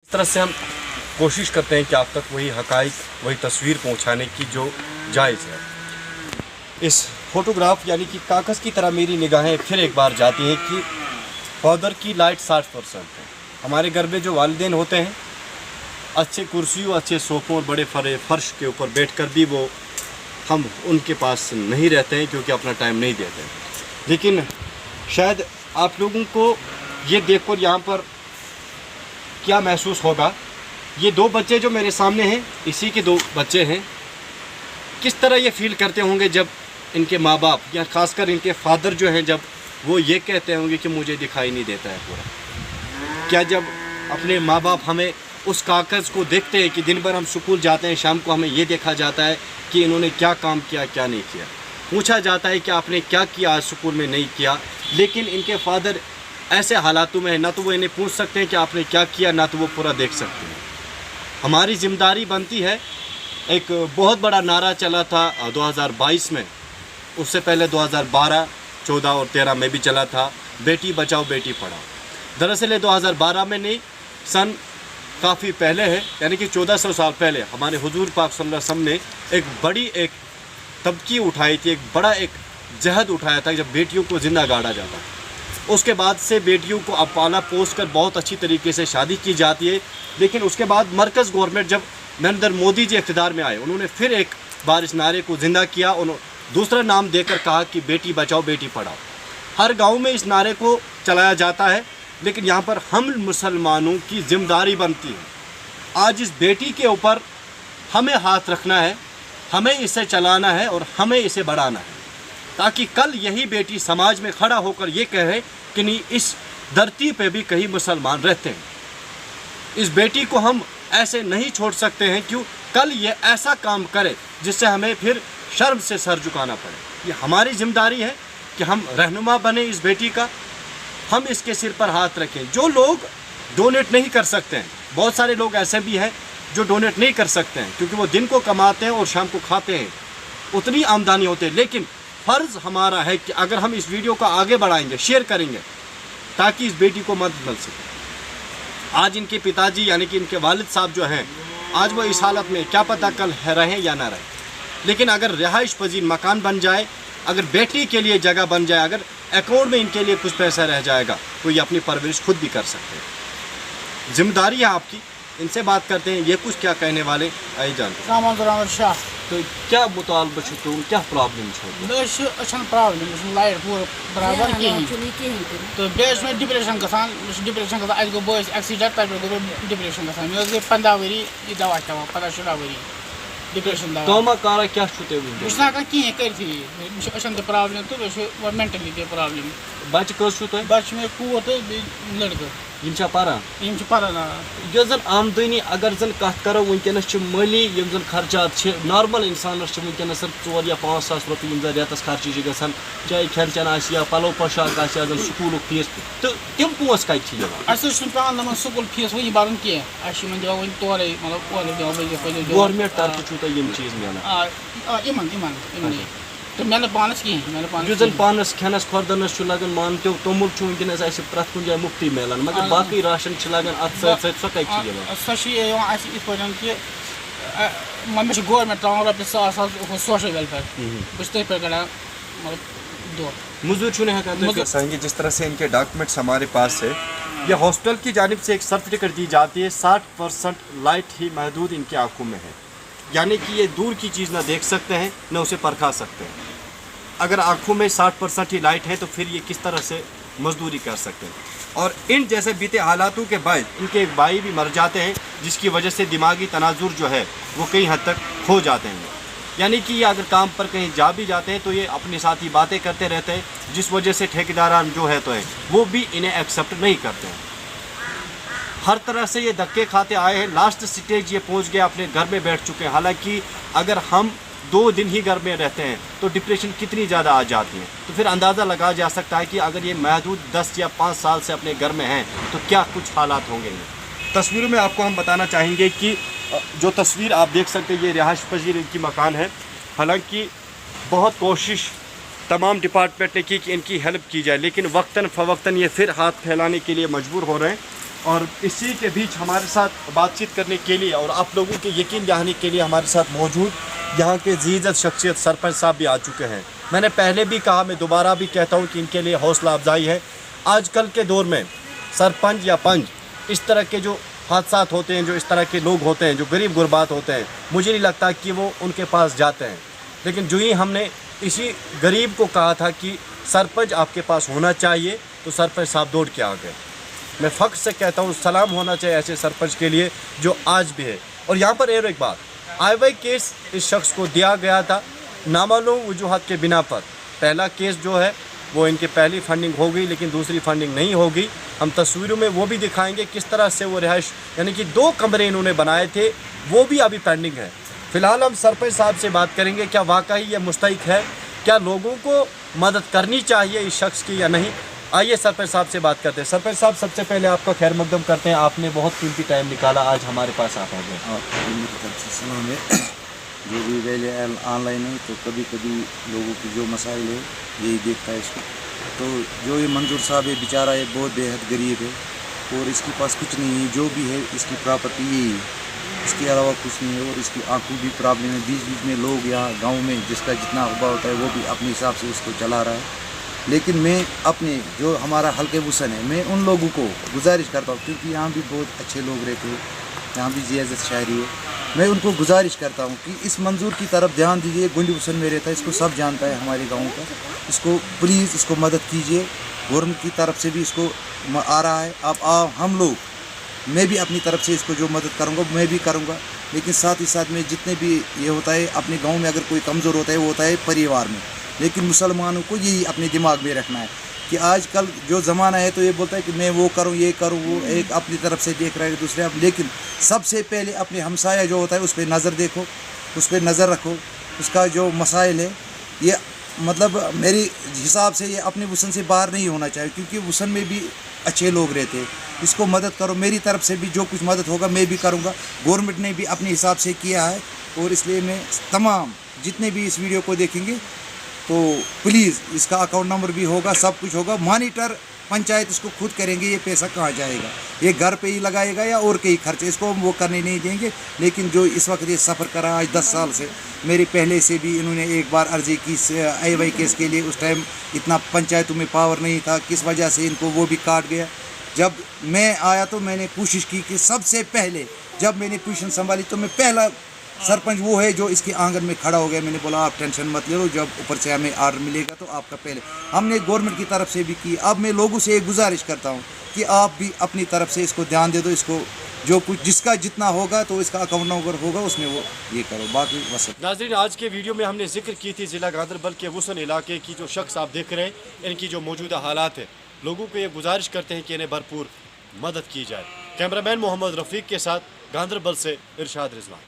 इस तरह से हम कोशिश करते हैं कि आप तक वही हक़ाइक़, वही तस्वीर पहुंचाने की जो जायज़ है। इस फ़ोटोग्राफ यानी कि कागज़ की तरह मेरी निगाहें फिर एक बार जाती हैं कि पाउडर की लाइट 60% है। हमारे घर में जो वालिदैन होते हैं, अच्छे कुर्सियों, अच्छे सोफ़ों और बड़े फर्श के ऊपर बैठकर भी वो हम उनके पास नहीं रहते हैं क्योंकि अपना टाइम नहीं देते हैं। लेकिन शायद आप लोगों को ये देखकर यहाँ पर क्या महसूस होगा, ये 2 बच्चे जो मेरे सामने हैं, इसी के 2 बच्चे हैं। किस तरह ये फील करते होंगे जब इनके माँ बाप या ख़ासकर इनके फादर जो हैं, जब वो ये कहते होंगे कि मुझे दिखाई नहीं देता है पूरा। क्या जब अपने माँ बाप हमें उस कागज़ को देखते हैं कि दिन भर हम स्कूल जाते हैं, शाम को हमें ये देखा जाता है कि इन्होंने क्या काम किया, क्या नहीं किया, पूछा जाता है कि आपने क्या किया आज स्कूल में, नहीं किया। लेकिन इनके फादर ऐसे हालातों में है, ना तो वो इन्हें पूछ सकते हैं कि आपने क्या किया, ना तो वो पूरा देख सकते हैं। हमारी ज़िम्मेदारी बनती है। एक बहुत बड़ा नारा चला था 2022 में, उससे पहले 2012, 14 और 13 में भी चला था, बेटी बचाओ बेटी पढ़ाओ। दरअसल ये 2012 में नहीं, सन काफ़ी पहले है, यानी कि 1400 साल पहले हमारे हुजूर पाक सल्लल्लाहु अलैहि वसल्लम ने एक बड़ी एक तबकी उठाई थी, एक बड़ा एक जहद उठाया था जब बेटियों को ज़िंदा गाड़ा जाता। उसके बाद से बेटियों को अब पाला पोस कर बहुत अच्छी तरीके से शादी की जाती है। लेकिन उसके बाद मरकज़ गवर्नमेंट जब नरेंद्र मोदी जी इक़्तिदार में आए, उन्होंने फिर एक बार इस नारे को ज़िंदा किया। उन्होंने दूसरा नाम देकर कहा कि बेटी बचाओ बेटी पढ़ाओ। हर गांव में इस नारे को चलाया जाता है। लेकिन यहाँ पर हम मुसलमानों की ज़िम्मेदारी बनती है, आज इस बेटी के ऊपर हमें हाथ रखना है, हमें इसे चलाना है और हमें इसे बढ़ाना है, ताकि कल यही बेटी समाज में खड़ा होकर ये कहे कि नहीं, इस धरती पे भी कहीं मुसलमान रहते हैं। इस बेटी को हम ऐसे नहीं छोड़ सकते हैं, क्यों कल ये ऐसा काम करे जिससे हमें फिर शर्म से सर झुकाना पड़े। ये हमारी ज़िम्मेदारी है कि हम रहनुमा बने इस बेटी का, हम इसके सिर पर हाथ रखें। जो लोग डोनेट नहीं कर सकते हैं, बहुत सारे लोग ऐसे भी हैं जो डोनेट नहीं कर सकते हैं क्योंकि वो दिन को कमाते हैं और शाम को खाते हैं, उतनी आमदनी होती है। लेकिन फ़र्ज़ हमारा है कि अगर हम इस वीडियो को आगे बढ़ाएंगे, शेयर करेंगे, ताकि इस बेटी को मदद मिल सके। आज इनके पिताजी यानी कि इनके वालिद साहब जो हैं, आज वो इस हालत में, क्या पता कल रहें या ना रहें। लेकिन अगर रिहाइश पजीर मकान बन जाए, अगर बेटी के लिए जगह बन जाए, अगर अकाउंट में इनके लिए कुछ पैसा रह जाएगा, तो ये अपनी परवरिश खुद भी कर सकते हैं। ज़िम्मेदारी है आपकी। इनसे बात करते हैं, ये कुछ क्या कहने वाले, आइए जानते। तो क्या मुतालबा तुम, क्या प्रॉब्लम प्रॉब्लम लाइट पूरा बराबर तो बेस में डिप्रेशन गसान गो बस एक्सीडेंट तब गो डिप्रेशन गसान मे 15 वरी ये दवा चवा 15 वरी डिप्रेशन दवा तोमा कारा क्या छुते बस ना कहीं कर थी प्रॉब्लम तो मेंटली ते प्रॉब्लम बच कस छुते बच में को तो लड़का यम पारा ना जन आमदनी अगर जन कत करो वनकस माली यम जन खर्चात नॉर्मल इंसानस वनकस 4 या 5 सास रुपये यम जन रेतस खर्च गसान, चाहे खेन चेन आ पलो पोशाक आ स्कूल फीस, तो तम पोस कत पे स्कूल फीस वही भरन कह दिवान तोरे मतलब गवर्नमेंट तरफ यम चीज मिलान तो मैंने पानस कहें जो जन पानस खेनस खुरदनस लगन मान तो तोमुल वनकस प्रत कुन जाए मुफ्ती मिलान, मगर बाकी राशन लगन अत सो कि मे गवर्नमेंट तरान रपे 100 सोशल वेलफेयर बस तथ पे कड़ा मतलब मजदूर। जिस तरह से इनके डॉक्यूमेंट्स हमारे पास है, ये हॉस्पिटल की जानिब से एक सर्टिफिकेट दी जाती है, 60% लाइट ही महदूद इनकी आंखों में है, यानी कि ये दूर की चीज़ ना देख सकते हैं ना उसे परखा सकते हैं। अगर आंखों में 60% ही लाइट है तो फिर ये किस तरह से मजदूरी कर सकते हैं। और इन जैसे बीते हालातों के बाद इनके एक भाई भी मर जाते हैं, जिसकी वजह से दिमागी तनाजुर जो है वो कई हद तक खो जाते हैं। यानी कि ये अगर काम पर कहीं जा भी जाते हैं तो ये अपने साथ ही बातें करते रहते हैं, जिस वजह से ठेकेदारान जो है तो है वो भी इन्हें एक्सेप्ट नहीं करते हैं। हर तरह से ये धक्के खाते आए हैं, लास्ट स्टेज ये पहुंच गए, अपने घर में बैठ चुके हैं। हालांकि अगर हम 2 दिन ही घर में रहते हैं तो डिप्रेशन कितनी ज़्यादा आ जाती है, तो फिर अंदाज़ा लगाया जा सकता है कि अगर ये महदूद 10 या 5 साल से अपने घर में हैं तो क्या कुछ हालात होंगे। तस्वीरों में आपको हम बताना चाहेंगे कि जो तस्वीर आप देख सकते हैं, ये रिहाइश पजीर इनकी मकान है। हालांकि बहुत कोशिश तमाम डिपार्टमेंट ने की कि इनकी हेल्प की जाए, लेकिन वक्तन फ़वक्तन ये फिर हाथ फैलाने के लिए मजबूर हो रहे हैं। और इसी के बीच हमारे साथ बातचीत करने के लिए और आप लोगों के यकीन दहाने के लिए हमारे साथ मौजूद यहाँ के जीज़त शख्सियत सरपंच साहब भी आ चुके हैं। मैंने पहले भी कहा, मैं दोबारा भी कहता हूँ कि इनके लिए हौसला अफजाई है। आजकल के दौर में सरपंच या पंच इस तरह के जो हादसात होते हैं, जो इस तरह के लोग होते हैं, जो गरीब गुरबात होते हैं, मुझे नहीं लगता कि वो उनके पास जाते हैं। लेकिन जो ही हमने इसी गरीब को कहा था कि सरपंच आपके पास होना चाहिए, तो सरपंच साहब दौड़ के आ गए। मैं फ़ख्र से कहता हूँ, सलाम होना चाहिए ऐसे सरपंच के लिए जो आज भी है। और यहाँ पर एक बात, आई केस इस शख्स को दिया गया था नामालूम वजूहत के बिना पर। पहला केस जो है वो इनके पहली फंडिंग हो गई, लेकिन दूसरी फंडिंग नहीं होगी। हम तस्वीरों में वो भी दिखाएंगे किस तरह से वो रिहाइश यानी कि 2 कमरे इन्होंने बनाए थे, वो भी अभी पेंडिंग है। फ़िलहाल हम सरपंच साहब से बात करेंगे, क्या वाकई ये मुस्तहिक है, क्या लोगों को मदद करनी चाहिए इस शख्स की या नहीं। आइए सरपंच साहब से बात करते हैं। सरपंच साहब, सबसे पहले आपका खैर मकदम करते हैं, आपने बहुत कीमती टाइम निकाला, आज हमारे पास आप आ गए। सलाम है। जो भी पहले ऑनलाइन है तो कभी कभी लोगों की जो मसाइल है यही देखता है इसको। तो जो ये मंजूर साहब है बेचारा है, बहुत बेहद गरीब है और इसके पास कुछ नहीं है, जो भी है इसकी प्रॉपर्टी यही है, इसके अलावा कुछ नहीं है। और इसकी आंखों भी प्रॉब्लम है, बीच बीच में लोग यहाँ गांव में जिसका जितना हुआ होता है वो भी अपने हिसाब से इसको चला रहा है। लेकिन मैं अपने जो हमारा हल्के वसन है, मैं उन लोगों को गुजारिश करता हूँ, क्योंकि यहाँ भी बहुत अच्छे लोग रहते हैं, यहाँ भी जियाज़त शायरी है, मैं उनको गुजारिश करता हूँ कि इस मंजूर की तरफ ध्यान दीजिए। गुंडी वसन में रहता है, इसको सब जानता है हमारे गाँव का, इसको प्लीज़ इसको मदद कीजिए। गवर्नमेंट की तरफ से भी इसको आ रहा है। अब हम लोग, मैं भी अपनी तरफ से इसको जो मदद करूँगा मैं भी करूँगा, लेकिन साथ ही साथ में जितने भी ये होता है अपने गाँव में अगर कोई कमज़ोर होता है वो होता है परिवार में। लेकिन मुसलमानों को यही अपने दिमाग में रखना है कि आजकल जो ज़माना है तो ये बोलता है कि मैं वो करूँ ये करूँ, वो एक अपनी तरफ से देख रहा है दूसरे अब। लेकिन सबसे पहले अपने हमसाया जो होता है उस पर नज़र देखो, उस पर नज़र रखो। उसका जो मसाइल है ये मतलब मेरे हिसाब से ये अपने वसन से बाहर नहीं होना चाहिए, क्योंकि वसन में भी अच्छे लोग रहते हैं। इसको मदद करो, मेरी तरफ से भी जो कुछ मदद होगा मैं भी करूँगा। गवर्नमेंट ने भी अपने हिसाब से किया है और इसलिए मैं तमाम जितने भी इस वीडियो को देखेंगे तो प्लीज़ इसका अकाउंट नंबर भी होगा, सब कुछ होगा। मॉनिटर पंचायत इसको खुद करेंगे ये पैसा कहाँ जाएगा, ये घर पे ही लगाएगा या और कहीं खर्चे, इसको हम वो करने नहीं देंगे। लेकिन जो इस वक्त ये सफ़र कर रहा है आज 10 साल से, मेरे पहले से भी इन्होंने एक बार अर्जी की आई केस के लिए, उस टाइम इतना पंचायतों में पावर नहीं था, किस वजह से इनको वो भी काट गया। जब मैं आया तो मैंने कोशिश की कि सबसे पहले जब मैंने पोजीशन संभाली तो मैं पहला सरपंच वो है जो इसके आंगन में खड़ा हो गया। मैंने बोला आप टेंशन मत ले लो, जब ऊपर से हमें आर्डर मिलेगा तो आपका पहले हमने गवर्नमेंट की तरफ से भी की। अब मैं लोगों से एक गुजारिश करता हूँ कि आप भी अपनी तरफ से इसको ध्यान दे दो, इसको जो कुछ जिसका जितना होगा तो इसका अकाउंट नंबर होगा उसमें वो ये करो। बाकी बस नाज़रीन, आज के वीडियो में हमने जिक्र की थी ज़िला गांधरबल के वसन इलाके की जो शख्स आप देख रहे हैं, इनकी जो मौजूदा हालात है, लोगों को ये गुजारिश करते हैं कि इन्हें भरपूर मदद की जाए। कैमरामैन मोहम्मद रफ़ीक के साथ गांधरबल से इरशाद रिजवान।